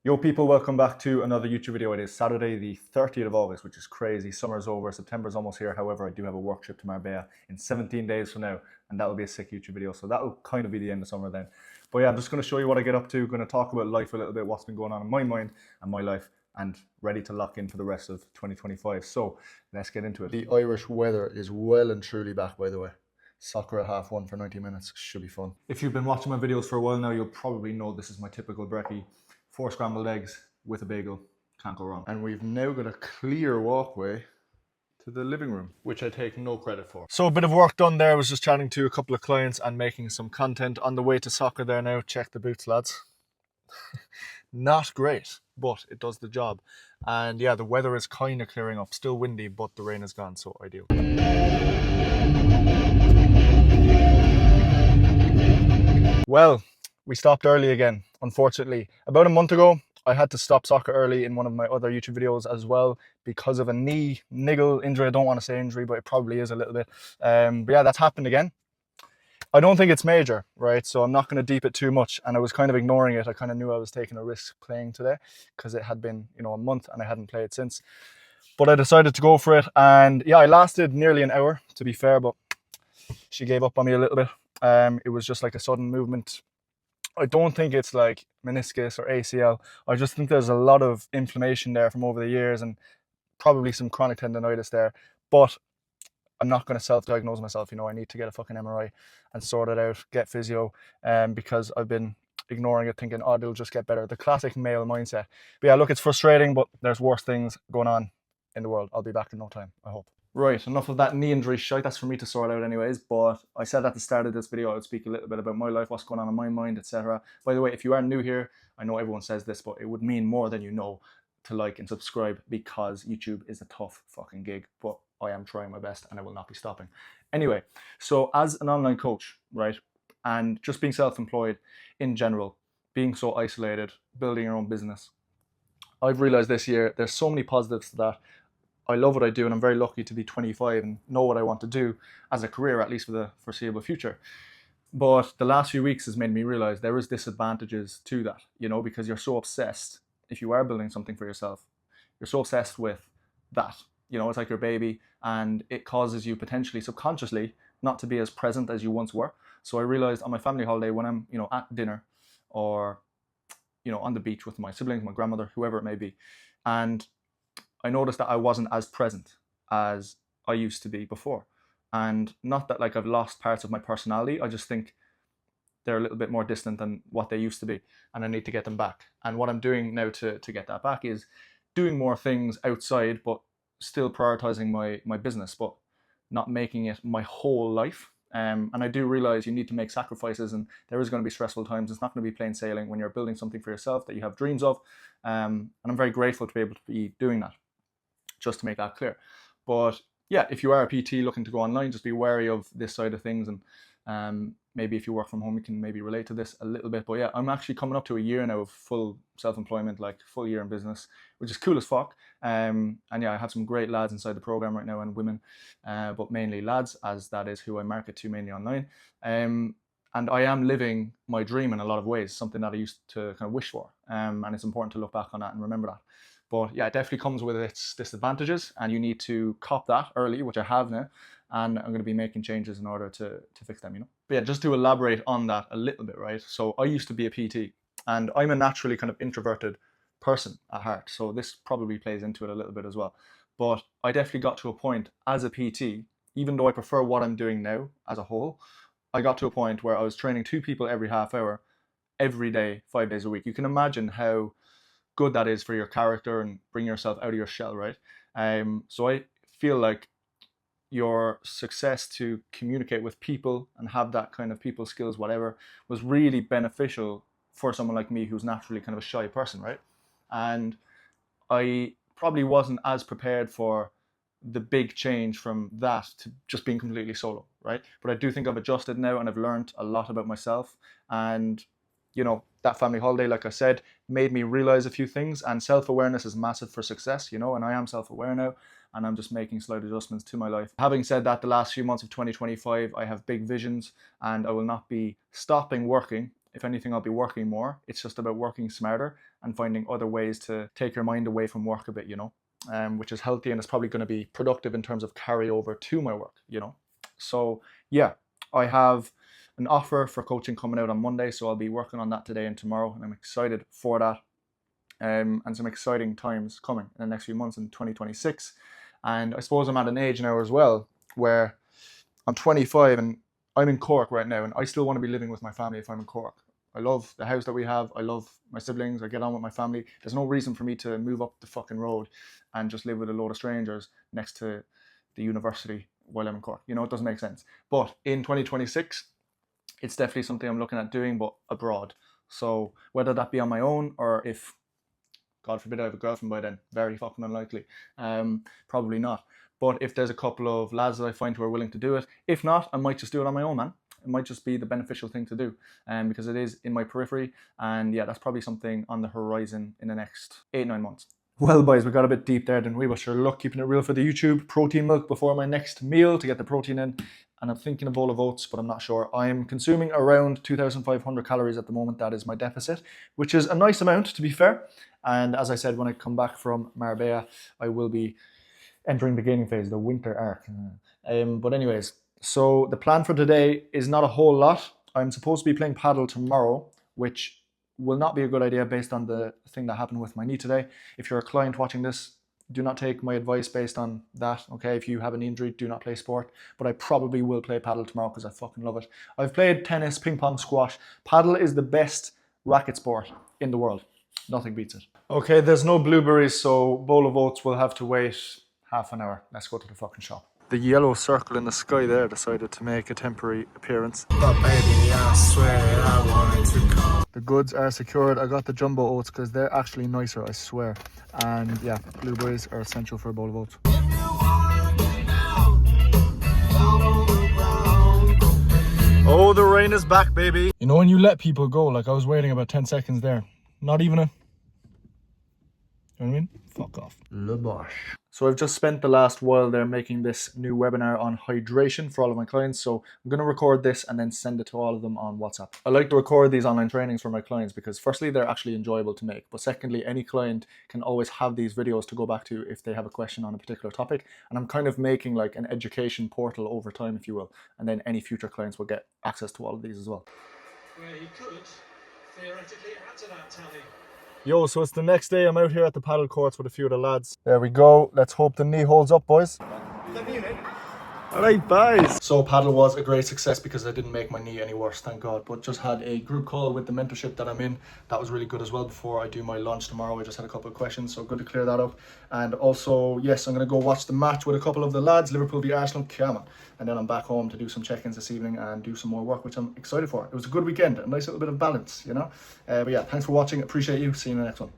Yo people, welcome back to another YouTube video. It is Saturday the 30th of August, which is crazy. Summer's over, September's almost here. However, I do have a work trip to Marbella in 17 days from now, and that will be a sick YouTube video. So that will kind of be the end of summer then. But yeah, I'm just going to show you what I get up to. Going to talk about life a little bit, what's been going on in my mind and my life, and ready to lock in for the rest of 2025. So let's get into it. The Irish weather is well and truly back, by the way. Soccer at 1:30 for 90 minutes. Should be fun. If you've been watching my videos for a while now, you'll probably know this is my typical brekkie. 4 scrambled eggs with a bagel. Can't go wrong. And we've now got a clear walkway to the living room, which I take no credit for. So a bit of work done there. I was just chatting to a couple of clients and making some content on the way to soccer there now. Check the boots, lads. Not great, but it does the job. And yeah, the weather is kind of clearing up. Still windy, but the rain is gone, so ideal. Well, we stopped early again, unfortunately. About a month ago, I had to stop soccer early in one of my other YouTube videos as well because of a knee niggle injury. I don't want to say injury, but it probably is a little bit. But yeah, that's happened again. I don't think it's major, right? So I'm not going to deep it too much. And I was kind of ignoring it. I kind of knew I was taking a risk playing today because it had been, a month and I hadn't played since. But I decided to go for it. And yeah, I lasted nearly an hour, to be fair, but she gave up on me a little bit. It was just like a sudden movement. I don't think it's like meniscus or ACL. I just think there's a lot of inflammation there from over the years and probably some chronic tendonitis there. But I'm not going to self-diagnose myself. I need to get a fucking MRI and sort it out, get physio, because I've been ignoring it, thinking, oh, it'll just get better. The classic male mindset. But yeah, look, it's frustrating, but there's worse things going on in the world. I'll be back in no time, I hope. Right, enough of that knee injury shite. That's for me to sort out anyways, but I said at the start of this video I would speak a little bit about my life, what's going on in my mind, etc. By the way, if you are new here, I know everyone says this, but it would mean more than you know to like and subscribe, because YouTube is a tough fucking gig, but I am trying my best and I will not be stopping. Anyway, so as an online coach, right, and just being self-employed in general, being so isolated, building your own business, I've realized this year there's so many positives to that. I love what I do, and I'm very lucky to be 25 and know what I want to do as a career, at least for the foreseeable future. But the last few weeks has made me realize there is disadvantages to that, because you're so obsessed. If you are building something for yourself, you're so obsessed with that. It's like your baby, and it causes you potentially subconsciously not to be as present as you once were. So I realized on my family holiday, when I'm, at dinner or, on the beach with my siblings, my grandmother, whoever it may be, and I noticed that I wasn't as present as I used to be before. And not that like I've lost parts of my personality, I just think they're a little bit more distant than what they used to be, and I need to get them back. And what I'm doing now to get that back is doing more things outside, but still prioritizing my business, but not making it my whole life. And I do realize you need to make sacrifices, and there is going to be stressful times. It's not going to be plain sailing when you're building something for yourself that you have dreams of. And I'm very grateful to be able to be doing that, just to make that clear. But yeah, if you are a PT looking to go online, just be wary of this side of things. And maybe if you work from home, you can maybe relate to this a little bit. But yeah, I'm actually coming up to a year now of full self-employment, like full year in business, which is cool as fuck. And yeah, I have some great lads inside the program right now, and women, but mainly lads, as that is who I market to mainly online. And I am living my dream in a lot of ways, something that I used to kind of wish for. And it's important to look back on that and remember that. But yeah, it definitely comes with its disadvantages, and you need to cop that early, which I have now, and I'm going to be making changes in order to fix them, But yeah, just to elaborate on that a little bit, right? So I used to be a PT, and I'm a naturally kind of introverted person at heart, so this probably plays into it a little bit as well. But I definitely got to a point as a PT, even though I prefer what I'm doing now as a whole, I got to a point where I was training 2 people every half hour, every day, 5 days a week. You can imagine how good that is for your character and bring yourself out of your shell, right? So I feel like your success to communicate with people and have that kind of people skills, whatever, was really beneficial for someone like me who's naturally kind of a shy person, right? And I probably wasn't as prepared for the big change from that to just being completely solo, right? But I do think I've adjusted now, and I've learned a lot about myself. And that family holiday, like I said, made me realize a few things, and self-awareness is massive for success, and I am self-aware now, and I'm just making slight adjustments to my life. Having said that, the last few months of 2025, I have big visions, and I will not be stopping working If anything, I'll be working more. It's just about working smarter and finding other ways to take your mind away from work a bit, you know, which is healthy, and it's probably going to be productive in terms of carryover to my work, you know. So yeah, I have an offer for coaching coming out on Monday, so I'll be working on that today and tomorrow, and I'm excited for that. And some exciting times coming in the next few months in 2026. And I suppose I'm at an age now as well where I'm 25 and I'm in Cork right now, and I still want to be living with my family if I'm in Cork. I love the house that we have. I love my siblings. I get on with my family. There's no reason for me to move up the fucking road and just live with a load of strangers next to the university while I'm in Cork. You know, it doesn't make sense. But in 2026, it's definitely something I'm looking at doing, but abroad. So whether that be on my own, or if, God forbid, I have a girlfriend by then, very fucking unlikely. Probably not. But if there's a couple of lads that I find who are willing to do it, if not, I might just do it on my own, man. It might just be the beneficial thing to do, because it is in my periphery. And yeah, that's probably something on the horizon in the next 8-9 months. Well, boys, we got a bit deep there, didn't we? But sure, look, keeping it real for the YouTube. Protein milk before my next meal to get the protein in. And I'm thinking a bowl of oats, but I'm not sure. I'm consuming around 2,500 calories at the moment. That is my deficit, which is a nice amount, to be fair. And as I said, when I come back from Marbella, I will be entering the gaining phase, the winter arc. But anyways, so the plan for today is not a whole lot. I'm supposed to be playing paddle tomorrow, which will not be a good idea based on the thing that happened with my knee today. If you're a client watching this, do not take my advice based on that, okay? If you have an injury, do not play sport. But I probably will play paddle tomorrow because I fucking love it. I've played tennis, ping pong, squash. Paddle is the best racket sport in the world. Nothing beats it. Okay, there's no blueberries, so bowl of oats will have to wait half an hour. Let's go to the fucking shop. The yellow circle in the sky there decided to make a temporary appearance. But baby, I swear that I wanted to come. The goods are secured. I got the jumbo oats because they're actually nicer, I swear. And yeah, blueberries are essential for a bowl of oats. Oh, the rain is back, baby. You know when you let people go, like I was waiting about 10 seconds there. Not even a... You know what I mean? Fuck off. Le bosh. So I've just spent the last while there making this new webinar on hydration for all of my clients. So I'm going to record this and then send it to all of them on WhatsApp. I like to record these online trainings for my clients because firstly, they're actually enjoyable to make. But secondly, any client can always have these videos to go back to if they have a question on a particular topic. And I'm kind of making like an education portal over time, if you will. And then any future clients will get access to all of these as well. Where he could theoretically add to that tally. Yo, so it's the next day. I'm out here at the paddle courts with a few of the lads. There we go. Let's hope the knee holds up, boys. All right, boys. So paddle was a great success because I didn't make my knee any worse, thank God. But just had a group call with the mentorship that I'm in. That was really good as well before I do my launch tomorrow. I just had a couple of questions, so good to clear that up. And also, yes, I'm going to go watch the match with a couple of the lads, Liverpool v Arsenal, come on. And then I'm back home to do some check-ins this evening and do some more work, which I'm excited for. It was a good weekend, a nice little bit of balance, you know. But yeah, thanks for watching. Appreciate you. See you in the next one.